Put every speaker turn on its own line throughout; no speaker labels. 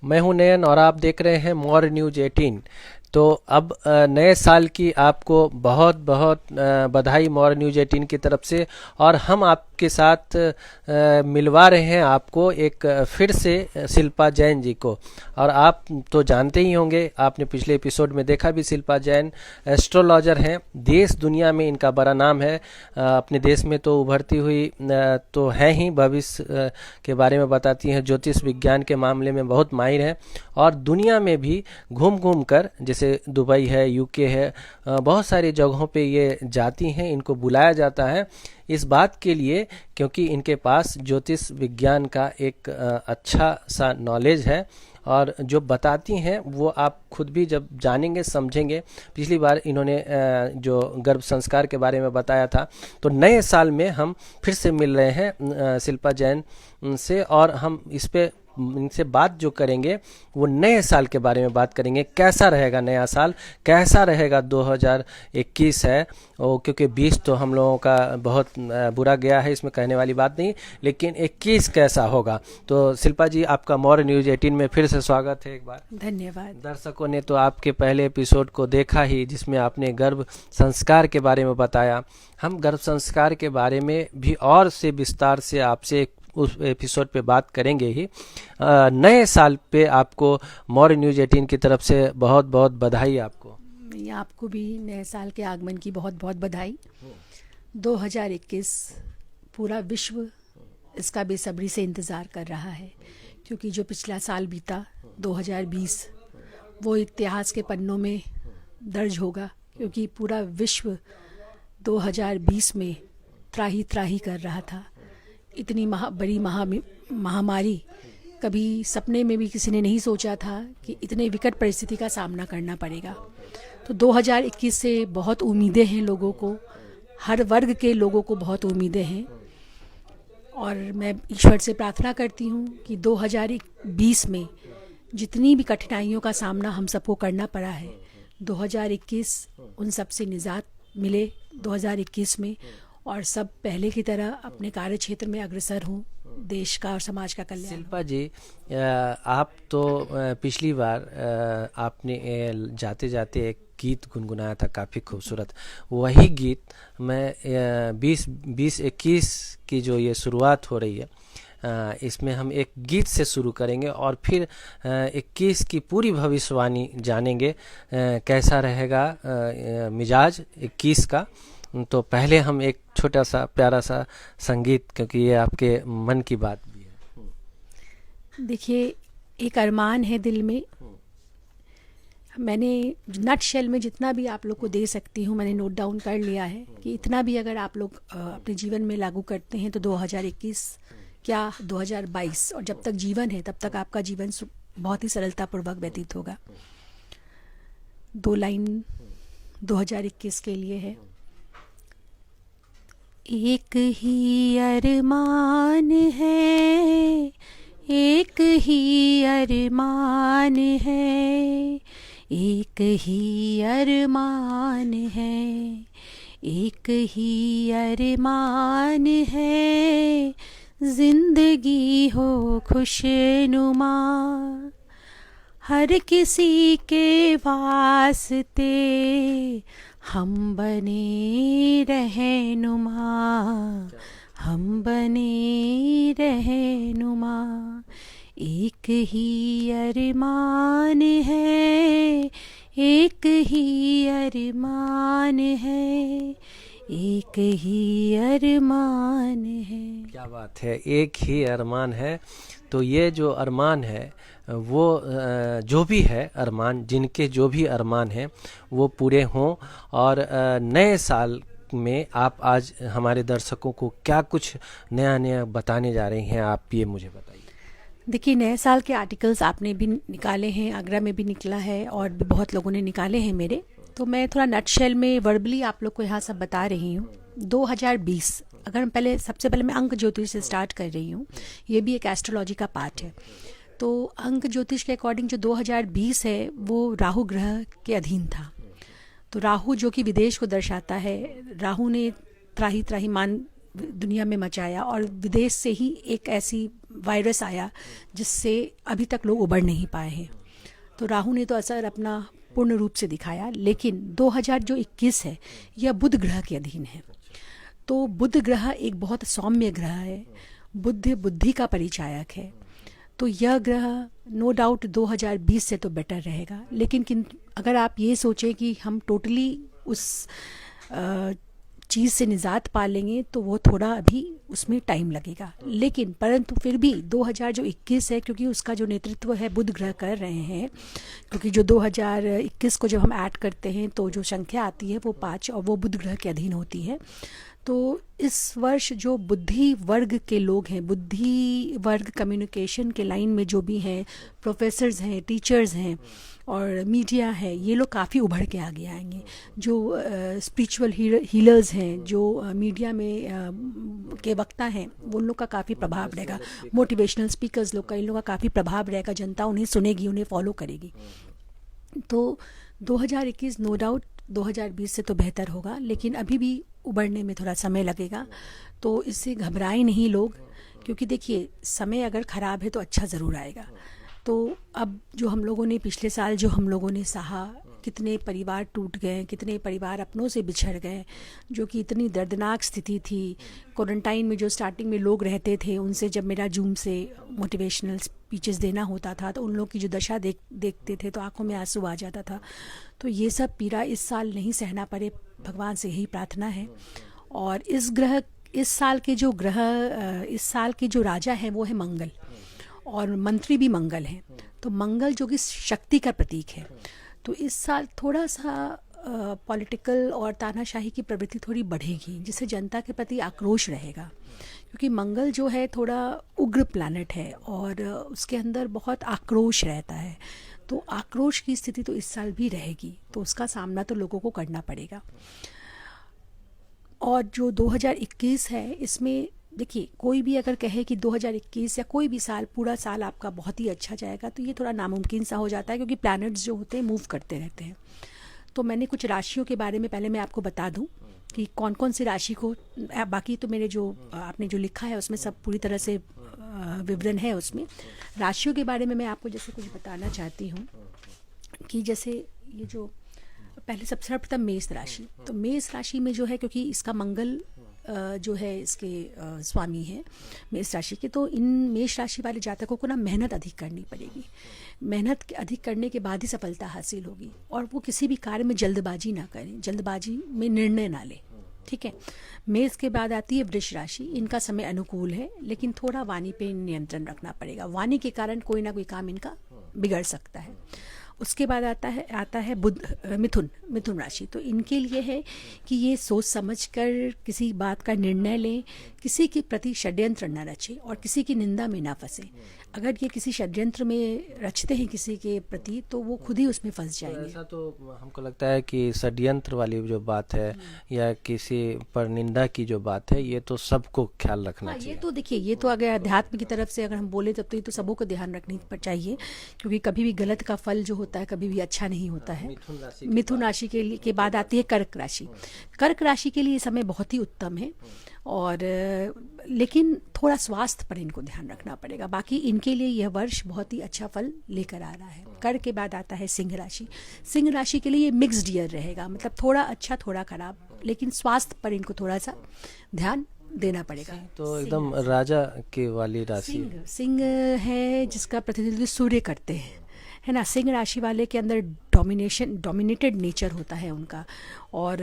मैं हूं नयन और आप देख रहे हैं मोर न्यूज 18। तो अब नए साल की आपको बहुत बहुत बधाई मोर न्यूज 18 की तरफ से। और हम आपके साथ मिलवा रहे हैं आपको एक फिर से शिल्पा जैन जी को। और आप तो जानते ही होंगे, आपने पिछले एपिसोड में देखा भी, शिल्पा जैन एस्ट्रोलॉजर हैं। देश दुनिया में इनका बड़ा नाम है। अपने देश में तो उभरती हुई तो हैं ही, भविष्य के बारे में बताती हैं, ज्योतिष विज्ञान के मामले में बहुत माहिर हैं। और दुनिया में भी घूम घूम कर, जैसे दुबई है, यूके है, बहुत सारी जगहों पे ये जाती हैं। इनको बुलाया जाता है इस बात के लिए क्योंकि इनके पास ज्योतिष विज्ञान का एक अच्छा सा नॉलेज है। और जो बताती हैं वो आप खुद भी जब जानेंगे समझेंगे। पिछली बार इन्होंने जो गर्भ संस्कार के बारे में बताया था। तो नए साल में हम फिर से मिल रहे हैं शिल्पा जैन से, और हम इस पे इनसे बात जो करेंगे वो नए साल के बारे में बात करेंगे। कैसा रहेगा नया साल, कैसा रहेगा 2021 है वो, क्योंकि 20 तो हम लोगों का बहुत बुरा गया है, इसमें कहने वाली बात नहीं, लेकिन 21 कैसा होगा। तो शिल्पा जी, आपका मोर न्यूज 18 में फिर से स्वागत है एक बार।
धन्यवाद।
दर्शकों ने तो आपके पहले एपिसोड को देखा ही, जिसमें आपने गर्भ संस्कार के बारे में बताया। हम गर्भ संस्कार के बारे में भी और से विस्तार से आपसे उस एपिसोड पे बात करेंगे ही। नए साल पे आपको मोर न्यूज 18 की तरफ से बहुत बहुत बधाई आपको।
आपको भी नए साल के आगमन की बहुत बहुत बधाई। 2021 पूरा विश्व इसका बेसब्री से इंतज़ार कर रहा है, क्योंकि जो पिछला साल बीता 2020 वो इतिहास के पन्नों में दर्ज होगा, क्योंकि पूरा विश्व 2020 में त्राही त्राही कर रहा था। इतनी बड़ी महामारी कभी सपने में भी किसी ने नहीं सोचा था कि इतने विकट परिस्थिति का सामना करना पड़ेगा। तो 2021 से बहुत उम्मीदें हैं लोगों को, हर वर्ग के लोगों को बहुत उम्मीदें हैं। और मैं ईश्वर से प्रार्थना करती हूँ कि 2020 में जितनी भी कठिनाइयों का सामना हम सबको करना पड़ा है, 2021 उन सब से निजात मिले 2021 में, और सब पहले की तरह अपने कार्य क्षेत्र में अग्रसर हों, देश का और समाज का कल्याण।
शिल्पा जी, आप तो पिछली बार आपने जाते जाते एक गीत गुनगुनाया था, काफ़ी खूबसूरत। वही गीत मैं 2021 की जो ये शुरुआत हो रही है, इसमें हम एक गीत से शुरू करेंगे और फिर 21 की पूरी भविष्यवाणी जानेंगे कैसा रहेगा मिजाज 21 का। तो पहले हम एक छोटा सा प्यारा सा संगीत, क्योंकि ये आपके मन की बात भी है।
देखिए, एक अरमान है दिल में, मैंने नट शेल में जितना भी आप लोग को दे सकती हूँ मैंने नोट डाउन कर लिया है कि इतना भी अगर आप लोग अपने जीवन में लागू करते हैं तो 2021 क्या 2022, और जब तक जीवन है तब तक आपका जीवन बहुत ही सरलतापूर्वक व्यतीत होगा। 2 लाइन 2021 के लिए है। एक ही अरमान है, एक ही अरमान है, एक ही अरमान है, एक ही अरमान है, जिंदगी हो खुशनुमा, हर किसी के वास्ते हम बने रहनुमा, हम बने रहनुमा, एक ही अरमान है, एक ही अरमान है, एक ही अरमान है।
क्या बात है, एक ही अरमान है। तो ये जो अरमान है वो जो भी है अरमान, जिनके जो भी अरमान हैं वो पूरे हों। और नए साल में आप आज हमारे दर्शकों को क्या कुछ नया नया बताने जा रही हैं, आप ये मुझे बताइए।
देखिए, नए साल के आर्टिकल्स आपने भी निकाले हैं, आगरा में भी निकला है और भी बहुत लोगों ने निकाले हैं मेरे, तो मैं थोड़ा नटशेल में वर्बली आप लोग को यहाँ सब बता रही हूँ। 2020, अगर हम सबसे पहले मैं अंक ज्योतिष से स्टार्ट कर रही हूँ, ये भी एक एस्ट्रोलॉजी का पार्ट है। तो अंक ज्योतिष के अकॉर्डिंग जो 2020 है वो राहु ग्रह के अधीन था। तो राहु जो कि विदेश को दर्शाता है, राहु ने त्राही त्राही दुनिया में मचाया, और विदेश से ही एक ऐसी वायरस आया जिससे अभी तक लोग उबर नहीं पाए हैं। तो राहु ने तो असर अपना पूर्ण रूप से दिखाया, लेकिन 2021 है यह बुध ग्रह के अधीन है। तो बुध ग्रह एक बहुत सौम्य ग्रह है, बुद्ध बुद्धि का परिचायक है। तो यह ग्रह नो डाउट 2020 से तो बेटर रहेगा, लेकिन अगर आप ये सोचें कि हम टोटली उस चीज़ से निजात पा लेंगे तो वो थोड़ा अभी उसमें टाइम लगेगा। लेकिन परंतु फिर भी 2021 है, क्योंकि उसका जो नेतृत्व है बुध ग्रह कर रहे हैं, क्योंकि जो 2021 को जब हम ऐड करते हैं तो जो संख्या आती है वो 5 और वो बुध ग्रह के अधीन होती है। तो इस वर्ष जो बुद्धि वर्ग के लोग हैं, बुद्धि वर्ग कम्युनिकेशन के लाइन में जो भी हैं, प्रोफेसर्स हैं, टीचर्स हैं और मीडिया है, ये लोग काफ़ी उभर के आगे आएंगे। जो स्पिरिचुअल हीलर्स हैं, जो मीडिया में के वक्ता हैं, वो उन लोग का काफ़ी प्रभाव रहेगा। मोटिवेशनल स्पीकर्स लोग का, इन लोगों का काफ़ी प्रभाव रहेगा। जनता उन्हें सुनेगी, उन्हें फॉलो करेगी। तो 2021 नो डाउट 2020 से तो बेहतर होगा, लेकिन अभी भी उबरने में थोड़ा समय लगेगा। तो इससे घबराएं नहीं लोग, क्योंकि देखिए समय अगर ख़राब है तो अच्छा ज़रूर आएगा। तो अब जो हम लोगों ने पिछले साल जो हम लोगों ने सहा, कितने परिवार टूट गए, कितने परिवार अपनों से बिछड़ गए, जो कि इतनी दर्दनाक स्थिति थी। क्वारंटाइन में जो स्टार्टिंग में लोग रहते थे, उनसे जब मेरा जूम से मोटिवेशनल स्पीचेस देना होता था तो उन लोग की जो दशा देखते थे तो आंखों में आंसू आ जाता था। तो ये सब पीड़ा इस साल नहीं सहना पड़े, भगवान से यही प्रार्थना है। और इस साल के जो राजा हैं वो है मंगल, और मंत्री भी मंगल हैं। तो मंगल जो कि शक्ति का प्रतीक है, तो इस साल थोड़ा सा पॉलिटिकल और तानाशाही की प्रवृत्ति थोड़ी बढ़ेगी, जिससे जनता के प्रति आक्रोश रहेगा। क्योंकि मंगल जो है थोड़ा उग्र प्लैनेट है और उसके अंदर बहुत आक्रोश रहता है। तो आक्रोश की स्थिति तो इस साल भी रहेगी, तो उसका सामना तो लोगों को करना पड़ेगा। और जो 2021 है, इसमें देखिए कोई भी अगर कहे कि 2021 या कोई भी साल, पूरा साल आपका बहुत ही अच्छा जाएगा, तो ये थोड़ा नामुमकिन सा हो जाता है, क्योंकि प्लैनेट्स जो होते हैं मूव करते रहते हैं। तो मैंने कुछ राशियों के बारे में पहले मैं आपको बता दूं कि कौन कौन सी राशि को, बाकी तो मेरे जो आपने जो लिखा है उसमें सब पूरी तरह से विवरण है। उसमें राशियों के बारे में मैं आपको जैसे कुछ बताना चाहती हूँ कि जैसे ये जो पहले सबसे सर्वप्रथम मेष राशि, तो मेष राशि में जो है, क्योंकि इसका मंगल जो है इसके स्वामी है मेष राशि के, तो इन मेष राशि वाले जातकों को ना मेहनत अधिक करनी पड़ेगी। मेहनत अधिक करने के बाद ही सफलता हासिल होगी, और वो किसी भी कार्य में जल्दबाजी ना करें, जल्दबाजी में निर्णय ना लें। ठीक है। मेष के बाद आती है वृष राशि। इनका समय अनुकूल है, लेकिन थोड़ा वाणी पे नियंत्रण रखना पड़ेगा। वाणी के कारण कोई ना कोई काम इनका बिगड़ सकता है। उसके बाद आता है मिथुन राशि। तो इनके लिए है कि ये सोच समझकर किसी बात का निर्णय लें, किसी के प्रति षड्यंत्र न रचें और किसी की निंदा में ना फंसे। अगर ये किसी षड्यंत्र में रचते हैं किसी के प्रति, तो वो खुद ही उसमें फंस जाएंगे।
ऐसा तो हमको लगता है कि षड्यंत्र वाली जो बात है या किसी पर निंदा की जो बात है, ये तो सबको ख्याल रखना चाहिए।
ये तो देखिए, ये तो अगर अध्यात्म की तरफ से अगर हम बोले तब तो ये तो सबों को ध्यान रखनी चाहिए, क्योंकि कभी भी गलत का फल जो होता है कभी भी अच्छा नहीं होता है। मिथुन राशि के बाद आती है कर्क राशि। कर्क राशि के लिए समय बहुत ही उत्तम है, और लेकिन थोड़ा स्वास्थ्य पर इनको ध्यान रखना पड़ेगा। बाकी इनके लिए यह वर्ष बहुत ही अच्छा फल लेकर आ रहा है। कर्क के बाद आता है सिंह राशि। सिंह राशि के लिए मिक्स्ड ईयर रहेगा, मतलब थोड़ा अच्छा थोड़ा खराब, लेकिन स्वास्थ्य पर इनको थोड़ा सा ध्यान देना पड़ेगा।
तो एकदम राजा के वाली राशि
सिंह है, जिसका प्रतिनिधित्व सूर्य करते हैं, है ना। सिंह राशि वाले के अंदर डोमिनेटेड नेचर होता है उनका, और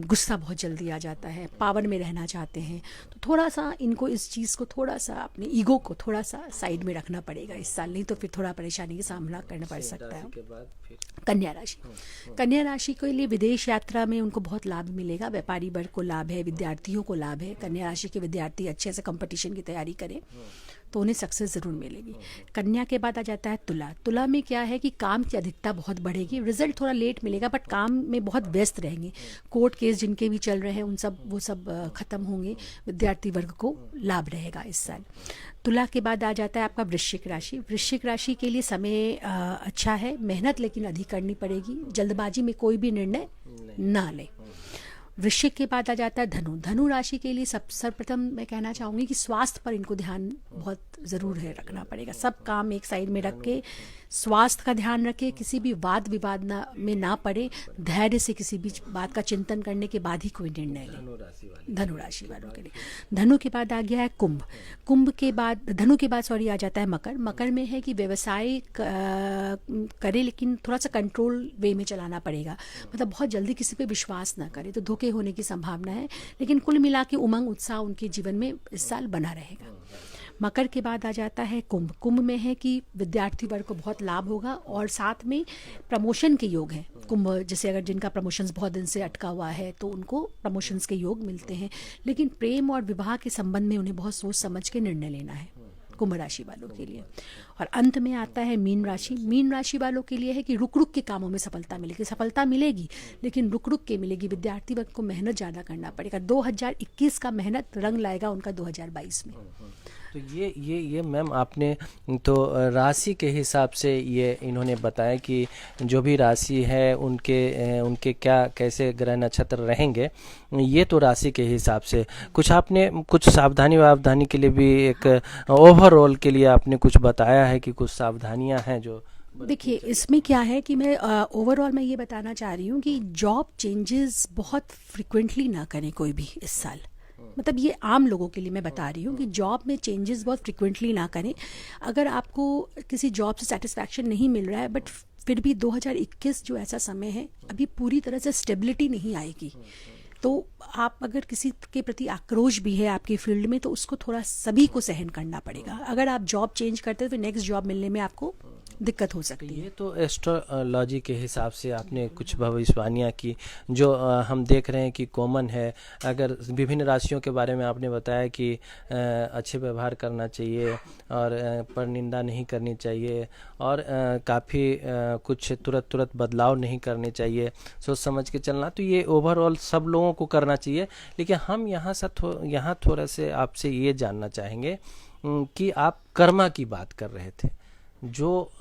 गुस्सा बहुत जल्दी आ जाता है, पावर में रहना चाहते हैं। तो थोड़ा सा इनको इस चीज़ को थोड़ा सा, अपने ईगो को थोड़ा सा साइड में रखना पड़ेगा इस साल, नहीं तो फिर थोड़ा परेशानी का सामना करना पड़ सकता है। कन्या राशि। कन्या राशि के लिए विदेश यात्रा में उनको बहुत लाभ मिलेगा। व्यापारी वर्ग को लाभ है, विद्यार्थियों को लाभ है। कन्या राशि के विद्यार्थी अच्छे से कंपटीशन की तैयारी करें तो उन्हें सक्सेस ज़रूर मिलेगी। कन्या के बाद आ जाता है तुला। तुला में क्या है कि काम की अधिकता बहुत बढ़ेगी, रिजल्ट थोड़ा लेट मिलेगा, बट काम में बहुत व्यस्त रहेंगे। कोर्ट केस जिनके भी चल रहे हैं वो सब ख़त्म होंगे। विद्यार्थी वर्ग को लाभ रहेगा इस साल। तुला के बाद आ जाता है आपका वृश्चिक राशि। वृश्चिक राशि के लिए समय अच्छा है, मेहनत लेकिन अधिक करनी पड़ेगी। जल्दबाजी में कोई भी निर्णय ना लें। वृश्चिक के बाद आ जाता है धनु। धनु राशि के लिए सर्वप्रथम मैं कहना चाहूँगी कि स्वास्थ्य पर इनको ध्यान बहुत ज़रूर है रखना पड़ेगा। सब काम एक साइड में रख के स्वास्थ्य का ध्यान रखें, किसी भी वाद विवाद में ना पड़े, धैर्य से किसी भी बात का चिंतन करने के बाद ही कोई निर्णय लें। धनु राशि वालों के लिए धनु के बाद आ गया है कुंभ। कुंभ के बाद धनु के बाद आ जाता है मकर। मकर में है कि व्यवसाय करे लेकिन थोड़ा सा कंट्रोल वे में चलाना पड़ेगा, मतलब बहुत जल्दी किसी पे विश्वास ना करे तो धोखे होने की संभावना है, लेकिन कुल मिला के उमंग उत्साह उनके जीवन में इस साल बना रहेगा। मकर के बाद आ जाता है कुंभ। कुंभ में है कि विद्यार्थी वर्ग को बहुत लाभ होगा और साथ में प्रमोशन के योग हैं। कुंभ जैसे अगर जिनका प्रमोशंस बहुत दिन से अटका हुआ है तो उनको प्रमोशंस के योग मिलते हैं, लेकिन प्रेम और विवाह के संबंध में उन्हें बहुत सोच समझ के निर्णय लेना है कुंभ राशि वालों के लिए। और अंत में आता है मीन राशि। मीन राशि वालों के लिए है कि रुक रुक के कामों में सफलता मिलेगी। सफलता मिलेगी लेकिन रुक रुक के मिलेगी। विद्यार्थी वर्ग को मेहनत ज़्यादा करना पड़ेगा। 2021 का मेहनत रंग लाएगा उनका 2022 में।
तो ये मैम आपने तो राशि के हिसाब से ये इन्होंने बताया कि जो भी राशि है उनके क्या कैसे ग्रह नक्षत्र रहेंगे, ये तो राशि के हिसाब से। कुछ आपने कुछ सावधानी के लिए भी एक ओवरऑल के लिए आपने कुछ बताया है कि कुछ सावधानियां हैं जो।
देखिए इसमें क्या है कि मैं ओवरऑल मैं ये बताना चाह रही हूँ कि जॉब चेंजेस बहुत फ्रिक्वेंटली ना करें कोई भी इस साल। मतलब ये आम लोगों के लिए मैं बता रही हूँ कि जॉब में चेंजेस बहुत फ्रिक्वेंटली ना करें। अगर आपको किसी जॉब से सेटिस्फैक्शन नहीं मिल रहा है बट फिर भी 2021 जो ऐसा समय है अभी पूरी तरह से स्टेबिलिटी नहीं आएगी, तो आप अगर किसी के प्रति आक्रोश भी है आपकी फील्ड में तो उसको थोड़ा सभी को सहन करना पड़ेगा। अगर आप जॉब चेंज करते हैं तो नेक्स्ट जॉब मिलने में आपको दिक्कत हो सकती है।
ये तो एस्ट्रोलॉजी के हिसाब से आपने कुछ भविष्यवाणियाँ की जो हम देख रहे हैं कि कॉमन है। अगर विभिन्न राशियों के बारे में आपने बताया कि अच्छे व्यवहार करना चाहिए और पर निंदा नहीं करनी चाहिए और काफ़ी कुछ तुरंत बदलाव नहीं करने चाहिए, सोच समझ के चलना, तो ये ओवरऑल सब लोगों को करना चाहिए। लेकिन हम यहाँ थोड़ा से आपसे ये जानना चाहेंगे कि आप कर्मा की बात कर रहे थे, जो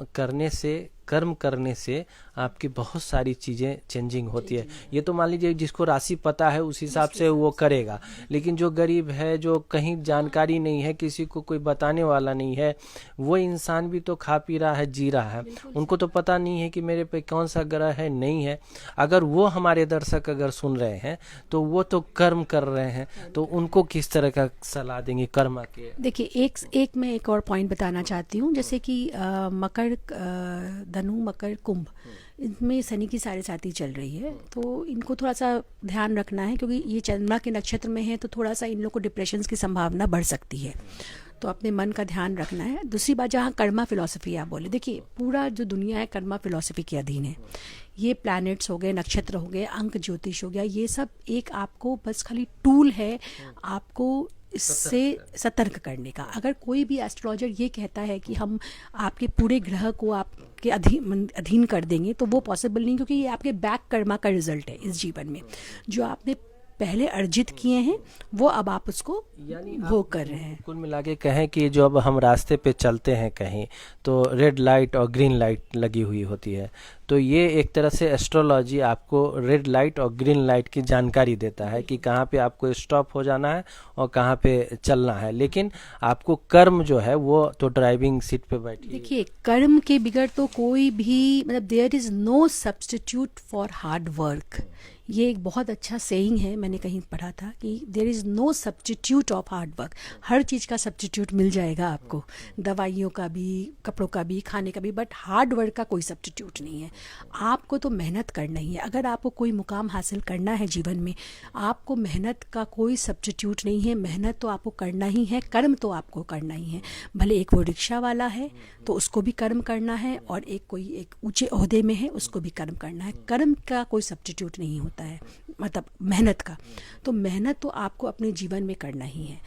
कर्म करने से आपकी बहुत सारी चीज़ें चेंजिंग होती है। ये तो मान लीजिए जिसको राशि पता है उस हिसाब से वो करेगा, लेकिन जो गरीब है, जो कहीं जानकारी नहीं है, किसी को कोई बताने वाला नहीं है, वो इंसान भी तो खा पी रहा है, जी रहा है, उनको तो पता नहीं है कि मेरे पे कौन सा ग्रह है, नहीं है। अगर वो हमारे दर्शक अगर सुन रहे हैं तो वो तो कर्म कर रहे हैं, तो उनको किस तरह का सलाह देंगे कर्म के?
देखिए मैं एक और पॉइंट बताना चाहती हूँ, जैसे कि मकर, धनु, मकर, कुंभ, इनमें शनि की साढ़े साथी चल रही है, तो इनको थोड़ा सा ध्यान रखना है क्योंकि ये चंद्रमा के नक्षत्र में है तो थोड़ा सा इन लोग को डिप्रेशन की संभावना बढ़ सकती है, तो अपने मन का ध्यान रखना है। दूसरी बात, जहाँ कर्मा फिलॉसफी आप बोले, देखिए पूरा जो दुनिया है कर्मा फिलॉसफी के अधीन है। ये प्लैनेट्स हो गए, नक्षत्र हो गए, अंक ज्योतिष हो गया, ये सब एक आपको बस खाली टूल है आपको इससे सतर्क करने का। अगर कोई भी एस्ट्रोलॉजर ये कहता है कि हम आपके पूरे ग्रह को आपके अधीन कर देंगे तो वो पॉसिबल नहीं, क्योंकि ये आपके बैक कर्मा का रिजल्ट है इस जीवन में। जो आपने पहले अर्जित किए हैं वो अब आप उसको भोग कर रहे हैं।
कुल मिला के कहें कि जो अब हम रास्ते पे चलते हैं कहीं तो रेड लाइट और ग्रीन लाइट लगी हुई होती है, तो ये एक तरह से एस्ट्रोलॉजी आपको रेड लाइट और ग्रीन लाइट की जानकारी देता है कि कहाँ पे आपको स्टॉप हो जाना है और कहाँ पे चलना है। लेकिन आपको कर्म जो है वो तो ड्राइविंग सीट पे बैठी।
देखिए कर्म के बिगड़ तो कोई भी, मतलब there is no substitute for hard work. ये एक बहुत अच्छा सेइंग है, मैंने कहीं पढ़ा था कि there is no substitute of hard work. हर चीज़ का सब्स्टिट्यूट मिल जाएगा आपको, दवाइयों का भी, कपड़ों का भी, खाने का भी, बट हार्ड वर्क का कोई सब्स्टिट्यूट नहीं है। आपको तो मेहनत करना ही है। अगर आपको कोई मुकाम हासिल करना है जीवन में, आपको मेहनत का कोई सब्स्टिट्यूट नहीं है। मेहनत तो आपको करना ही है, कर्म तो आपको करना ही है। भले एक वो रिक्शा वाला है तो उसको भी कर्म करना है, और कोई एक ऊंचे ओहदे में है उसको भी कर्म करना है। कर्म का कोई सब्स्टिट्यूट नहीं होता है, मतलब मेहनत का। तो मेहनत तो आपको अपने जीवन में करना ही है।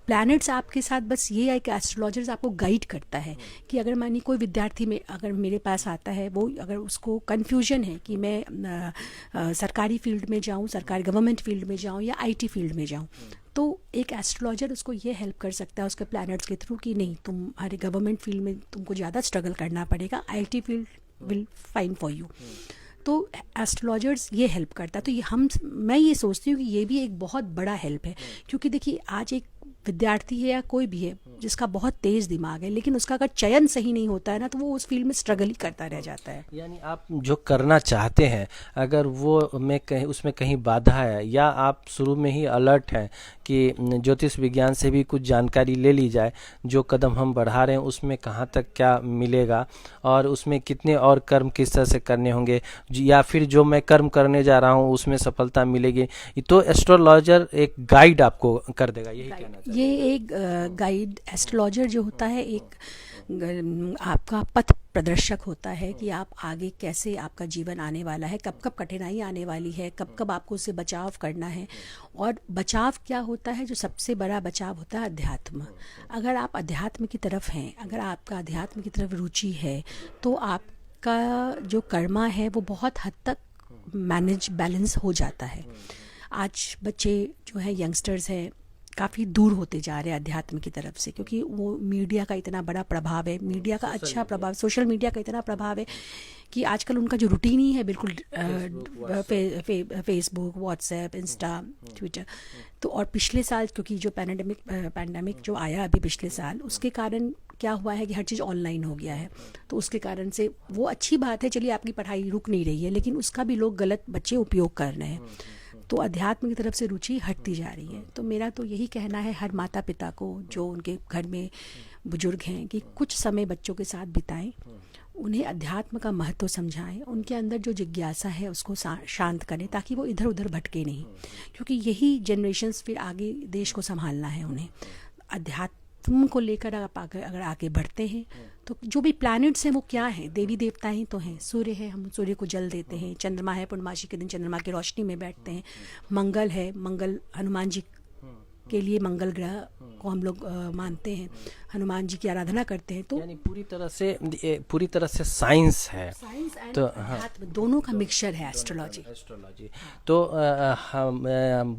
प्लैनेट्स आपके साथ बस ये है कि एस्ट्रोलॉजर्स आपको गाइड करता है कि अगर मानिए कोई विद्यार्थी में अगर मेरे पास आता है, वो अगर उसको कन्फ्यूजन है कि मैं सरकारी फील्ड में जाऊं, सरकारी गवर्नमेंट फील्ड में जाऊं या आईटी फील्ड में जाऊं, तो एक एस्ट्रोलॉजर उसको ये हेल्प कर सकता है उसके प्लैनेट्स के थ्रू कि नहीं, तुम्हारे गवर्नमेंट फील्ड में तुमको ज़्यादा स्ट्रगल करना पड़ेगा, IT field will fine for you. तो एस्ट्रोलॉजर्स ये हेल्प करता है। तो ये मैं ये सोचती हूँ कि ये भी एक बहुत बड़ा हेल्प है, क्योंकि देखिए आज एक विद्यार्थी है या कोई भी है जिसका बहुत तेज़ दिमाग है, लेकिन उसका अगर चयन सही नहीं होता है ना, तो वो उस फील्ड में स्ट्रगल ही करता रह जाता है।
यानी आप जो करना चाहते हैं, अगर वो में कहीं उसमें कहीं बाधा है, या आप शुरू में ही अलर्ट हैं कि ज्योतिष विज्ञान से भी कुछ जानकारी ले ली जाए, जो कदम हम बढ़ा रहे हैं उसमें कहाँ तक क्या मिलेगा और उसमें कितने और कर्म किस तरह से करने होंगे, या फिर जो मैं कर्म करने जा रहा हूँ उसमें सफलता मिलेगी, तो एस्ट्रोलॉजर एक गाइड आपको कर देगा, यही कहना चाहिए।
ये एक गाइड, एस्ट्रोलॉजर जो होता है एक आपका पथ प्रदर्शक होता है कि आप आगे कैसे आपका जीवन आने वाला है, कब कब कठिनाई आने वाली है, कब कब आपको उससे बचाव करना है। और बचाव क्या होता है, जो सबसे बड़ा बचाव होता है अध्यात्म। अगर आप अध्यात्म की तरफ हैं, अगर आपका अध्यात्म की तरफ रुचि है, तो आपका जो कर्मा है वो बहुत हद तक बैलेंस हो जाता है। आज बच्चे जो है, यंगस्टर्स हैं, काफ़ी दूर होते जा रहे हैं अध्यात्म की तरफ से, क्योंकि वो मीडिया का इतना बड़ा प्रभाव है, मीडिया का अच्छा प्रभाव, सोशल मीडिया का इतना प्रभाव है कि आजकल उनका जो रूटीन ही है बिल्कुल फेसबुक, व्हाट्सएप, इंस्टा, ट्विटर। तो और पिछले साल क्योंकि जो पैंडेमिक जो आया अभी पिछले साल, उसके कारण क्या हुआ है कि हर चीज़ ऑनलाइन हो गया है। तो उसके कारण से वो अच्छी बात है, चलिए आपकी पढ़ाई रुक नहीं रही है, लेकिन उसका भी लोग गलत बच्चे उपयोग कर रहे हैं। तो अध्यात्म की तरफ से रुचि हटती जा रही है। तो मेरा तो यही कहना है हर माता पिता को, जो उनके घर में बुजुर्ग हैं, कि कुछ समय बच्चों के साथ बिताएं, उन्हें अध्यात्म का महत्व समझाएं, उनके अंदर जो जिज्ञासा है उसको शांत करें, ताकि वो इधर उधर भटके नहीं, क्योंकि यही जनरेशन्स फिर आगे देश को संभालना है उन्हें। अध्यात्म को लेकर आप अगर आगे बढ़ते हैं, तो जो भी प्लैनेट्स हैं वो क्या हैं, देवी देवता ही तो हैं। सूर्य है, हम सूर्य को जल देते हैं। चंद्रमा है, पूर्णमासी के दिन चंद्रमा की रोशनी में बैठते हैं। मंगल है, मंगल हनुमान जी के लिए मंगल ग्रह को हम लोग मानते हैं, हनुमान जी की आराधना करते हैं। तो
यानी पूरी तरह से साइंस है,
साइंस एंड
तो
अध्यात्म दोनों का मिक्सचर है एस्ट्रोलॉजी।
तो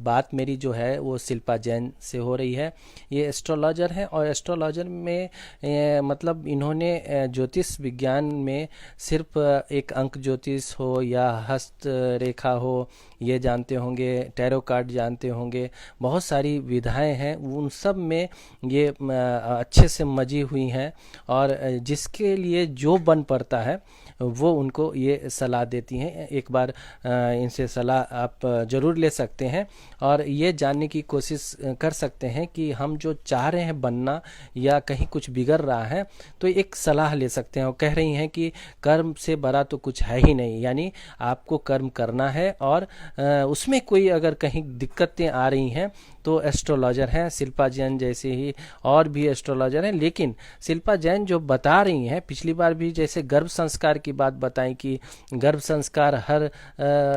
बात मेरी जो है वो शिल्पा जैन से हो रही है। ये एस्ट्रोलॉजर हैं, और एस्ट्रोलॉजर में मतलब इन्होंने ज्योतिष विज्ञान में सिर्फ एक अंक ज्योतिष हो या हस्त रेखा हो ये जानते होंगे, टैरो कार्ड जानते होंगे, बहुत सारी विधाएं हैं, उन सब में ये अच्छे से मजी हुई हैं, और जिसके लिए जो बन पड़ता है वो उनको ये सलाह देती हैं। एक बार इनसे सलाह आप ज़रूर ले सकते हैं, और ये जानने की कोशिश कर सकते हैं कि हम जो चाह रहे हैं बनना या कहीं कुछ बिगड़ रहा है, तो एक सलाह ले सकते हैं। और कह रही हैं कि कर्म से बड़ा तो कुछ है ही नहीं, यानी आपको कर्म करना है, और उसमें कोई अगर कहीं दिक्कतें आ रही हैं तो एस्ट्रोलॉजर हैं, शिल्पा जैन जैसे ही और भी एस्ट्रोलॉजर हैं। लेकिन शिल्पा जैन जो बता रही हैं, पिछली बार भी जैसे गर्भ संस्कार की बात बताई कि गर्भ संस्कार हर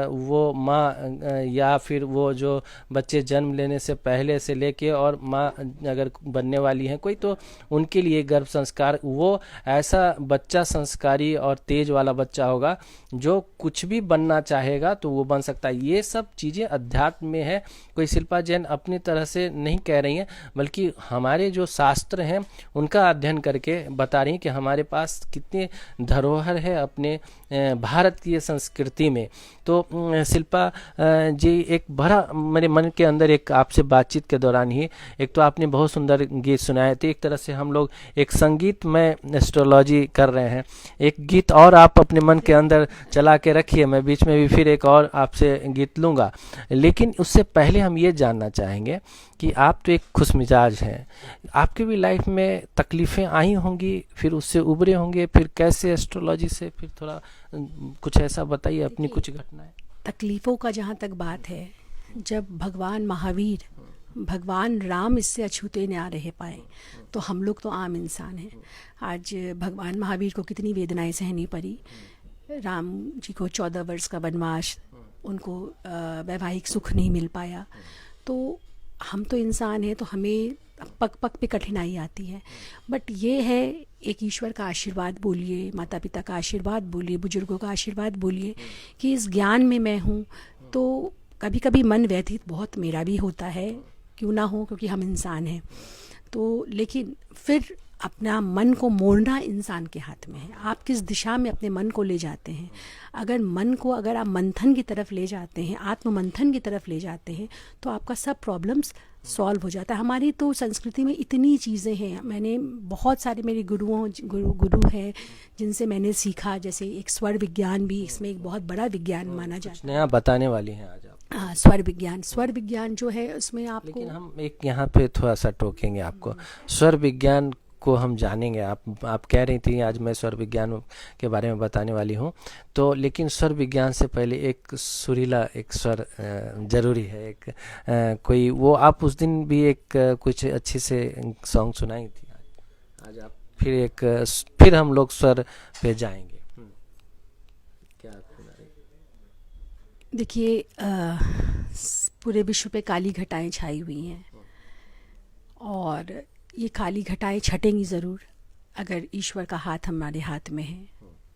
वो माँ या फिर वो जो बच्चे जन्म लेने से पहले से लेके और माँ अगर बनने वाली हैं कोई, तो उनके लिए गर्भ संस्कार वो ऐसा बच्चा संस्कारी और तेज वाला बच्चा होगा जो कुछ भी बनना चाहेगा तो वो बन सकता है। ये सब चीज़ें अध्यात्म में है, कोई शिल्पा जैन अपनी तरह से नहीं कह रही हैं, बल्कि हमारे जो शास्त्र हैं उनका अध्ययन करके बता रही हैं कि हमारे पास कितने धरोहर है अपने भारत की संस्कृति में। तो शिल्पा जी, एक बड़ा मेरे मन के अंदर एक आपसे बातचीत के दौरान ही एक तो आपने बहुत सुंदर गीत सुनाए थे। एक तरह से हम लोग एक संगीत में एस्ट्रोलॉजी कर रहे हैं। एक गीत और आप अपने मन के अंदर चला के रखिए, मैं बीच में भी फिर एक और आपसे गीत लूँगा। लेकिन उससे पहले हम ये जानना चाहेंगे कि आप तो एक खुश मिजाज हैं, आपके भी लाइफ में तकलीफ़ें आई होंगी, फिर उससे उभरे होंगे, फिर कैसे एस्ट्रोलॉजी से, फिर थोड़ा कुछ ऐसा बताइए अपनी कुछ घटनाएं।
तकलीफ़ों का जहाँ तक बात है, जब भगवान महावीर, भगवान राम इससे अछूते न रह पाए, तो हम लोग तो आम इंसान हैं। आज भगवान महावीर को कितनी वेदनाएं सहनी पड़ी, राम जी को 14 वर्ष का वनवास, उनको वैवाहिक सुख नहीं मिल पाया। तो हम तो इंसान हैं, तो हमें पग पग पे कठिनाई आती है। बट ये है, एक ईश्वर का आशीर्वाद बोलिए, माता पिता का आशीर्वाद बोलिए, बुजुर्गों का आशीर्वाद बोलिए कि इस ज्ञान में मैं हूँ। तो कभी कभी मन व्यथित बहुत मेरा भी होता है, क्यों ना हो, क्योंकि हम इंसान हैं। तो लेकिन फिर अपना मन को मोड़ना इंसान के हाथ में है। आप किस दिशा में अपने मन को ले जाते हैं। अगर मन को अगर आप मंथन की तरफ ले जाते हैं, आत्म मंथन की तरफ ले जाते हैं, तो आपका सब प्रॉब्लम्स सॉल्व हो जाता है। हमारी तो संस्कृति में इतनी चीज़ें हैं। मैंने बहुत सारे मेरे गुरु हैं जिनसे मैंने सीखा, जैसे एक स्वर विज्ञान भी इसमें एक बहुत बड़ा विज्ञान माना जाता है।
नया बताने वाली हैं आज आप।
हाँ, स्वर विज्ञान जो है उसमें आपको,
लेकिन हम एक यहाँ पे थोड़ा सा टोकेंगे आपको। स्वर विज्ञान को हम जानेंगे। आप कह रही थी आज मैं स्वर विज्ञान के बारे में बताने वाली हूँ, तो लेकिन स्वर विज्ञान से पहले एक सुरीला एक स्वर जरूरी है। एक कोई वो आप उस दिन भी एक कुछ अच्छी से सॉन्ग सुनाई थी। आज आप फिर हम लोग स्वर पे जाएंगे। क्या आप सुना रही?
देखिए, पूरे विश्व पे काली घटाएं छाई हुई हैं और ये काली घटाएं छटेंगी ज़रूर। अगर ईश्वर का हाथ हमारे हाथ में है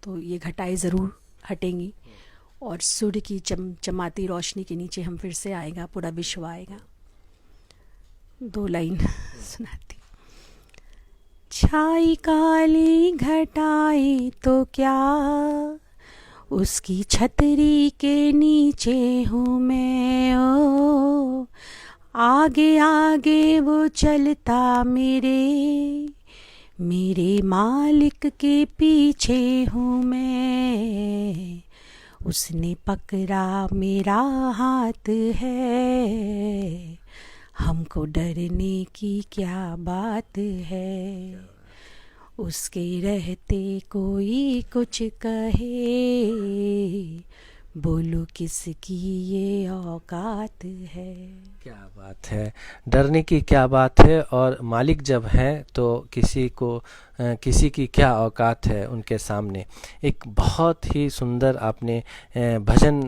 तो ये घटाएं ज़रूर हटेंगी और सूर्य की चमचमाती रोशनी के नीचे हम फिर से आएगा, पूरा विश्व आएगा। 2 लाइन सुनाती। छाई काली घटाएं तो क्या, उसकी छतरी के नीचे हूँ मैं। ओ आगे आगे वो चलता मेरे मालिक के पीछे हूँ मैं। उसने पकड़ा मेरा हाथ है, हमको डरने की क्या बात है। उसके रहते कोई कुछ कहे, बोलो किसकी ये औकात है।
क्या बात है, डरने की क्या बात है। और मालिक जब हैं तो किसी की क्या औकात है उनके सामने। एक बहुत ही सुंदर आपने भजन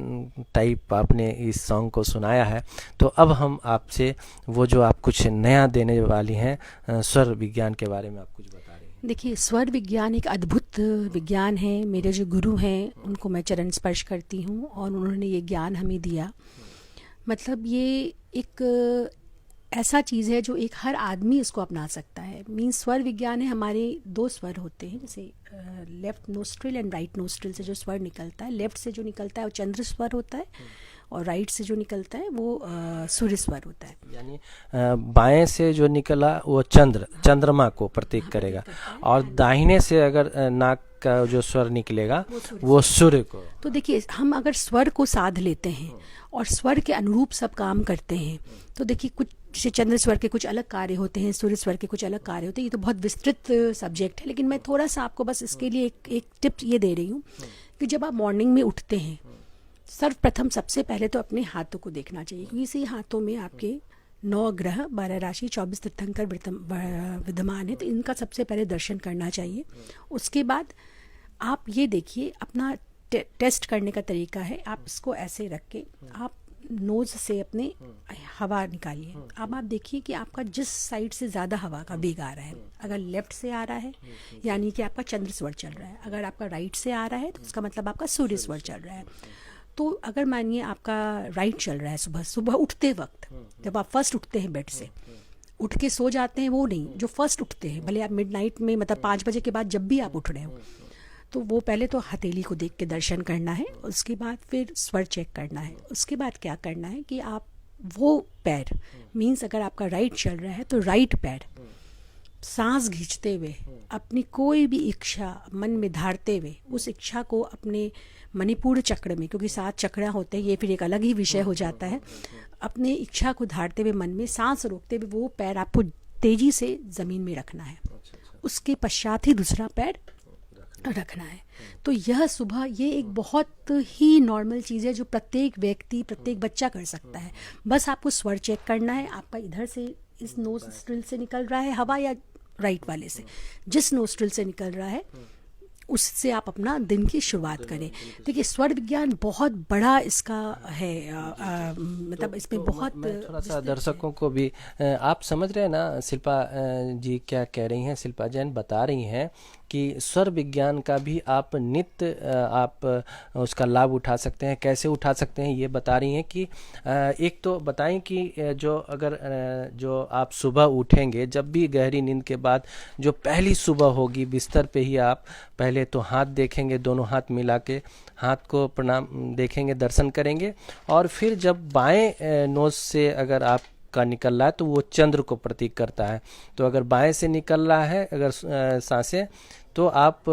टाइप आपने इस सॉन्ग को सुनाया है। तो अब हम आपसे वो जो आप कुछ नया देने वाली हैं स्वर विज्ञान के बारे में आप कुछ बता रहे हैं।
देखिए, स्वर विज्ञान एक अद्भुत विज्ञान है। मेरे जो गुरु हैं उनको मैं चरण स्पर्श करती हूँ और उन्होंने ये ज्ञान हमें दिया। मतलब ये एक ऐसा चीज़ है जो एक हर आदमी इसको अपना सकता है। मीन्स स्वर विज्ञान है, हमारे 2 स्वर होते हैं, जैसे left nostril and right nostril से जो स्वर निकलता है। लेफ़्ट से जो निकलता है वो चंद्र स्वर होता है और राइट से जो निकलता है वो सूर्य स्वर होता है।
यानी बाएं से जो निकला वो चंद्रमा को प्रतीक करेगा और दाहिने से अगर नाक का जो स्वर निकलेगा वो सूर्य को।
तो देखिए, हम अगर स्वर को साध लेते हैं और स्वर के अनुरूप सब काम करते हैं तो देखिए, कुछ जैसे चंद्र स्वर के कुछ अलग कार्य होते हैं, सूर्य स्वर के कुछ अलग कार्य होते हैं। ये तो बहुत विस्तृत सब्जेक्ट है, लेकिन मैं थोड़ा सा आपको बस इसके लिए एक टिप ये दे रही हूँ कि जब आप मॉर्निंग में उठते हैं, सर्वप्रथम सबसे पहले तो अपने हाथों को देखना चाहिए, क्योंकि इसी हाथों में आपके 9 ग्रह, 12 राशि, 24 तीर्थंकर विद्यमान है। तो इनका सबसे पहले दर्शन करना चाहिए। उसके बाद आप ये देखिए, अपना टेस्ट करने का तरीका है, आप इसको ऐसे रख के आप नोज़ से अपने हवा निकालिए। अब आप देखिए कि आपका जिस साइड से ज़्यादा हवा का वेग आ रहा है, अगर लेफ़्ट से आ रहा है यानी कि आपका चंद्र स्वर चल रहा है, अगर आपका राइट से आ रहा है तो उसका मतलब आपका सूर्य स्वर चल रहा है। तो अगर मानिए आपका राइट चल रहा है, सुबह उठते वक्त जब आप फर्स्ट उठते हैं बेड से, उठ के सो जाते हैं, वो नहीं, जो फर्स्ट उठते हैं, भले आप मिडनाइट में मतलब 5 बजे के बाद जब भी आप उठ रहे हो, तो वो पहले तो हथेली को देख के दर्शन करना है। उसके बाद फिर स्वर चेक करना है। उसके बाद क्या करना है कि आप वो पैर, मीन्स अगर आपका राइट चल रहा है तो राइट पैर सांस खींचते हुए अपनी कोई भी इच्छा मन में धारते हुए उस इच्छा को अपने मणिपुर चक्र में, क्योंकि 7 चक्र होते हैं, ये फिर एक अलग ही विषय हो जाता है, अपने इच्छा को धारते हुए मन में सांस रोकते हुए वो पैर आपको तेजी से ज़मीन में रखना है। उसके पश्चात ही दूसरा पैर रखना है। तो यह सुबह ये एक बहुत ही नॉर्मल चीज़ है जो प्रत्येक व्यक्ति, प्रत्येक बच्चा कर सकता है। बस आपको स्वर चेक करना है, आपका इधर से इस नोस्ट्रिल से निकल रहा है हवा या राइट वाले से, जिस नोस्ट्रिल से निकल रहा है उससे आप अपना दिन की शुरुआत करें। देखिए, स्वर विज्ञान बहुत बड़ा इसका है, मतलब इसमें बहुत
थोड़ा सा दर्शकों को भी आप समझ रहे हैं ना, शिल्पा जी क्या कह रही हैं, शिल्पा जैन बता रही हैं कि स्वर विज्ञान का भी आप नित्य आप उसका लाभ उठा सकते हैं। कैसे उठा सकते हैं ये बता रही हैं कि एक तो बताएं कि जो अगर जो आप सुबह उठेंगे, जब भी गहरी नींद के बाद जो पहली सुबह होगी, बिस्तर पे ही आप पहले तो हाथ देखेंगे, दोनों हाथ मिला के हाथ को प्रणाम देखेंगे, दर्शन करेंगे, और फिर जब बाएं नोज से अगर आप का निकल रहा है तो वो चंद्र को प्रतीक करता है। तो अगर बाएं से निकल रहा है अगर सांसें, तो आप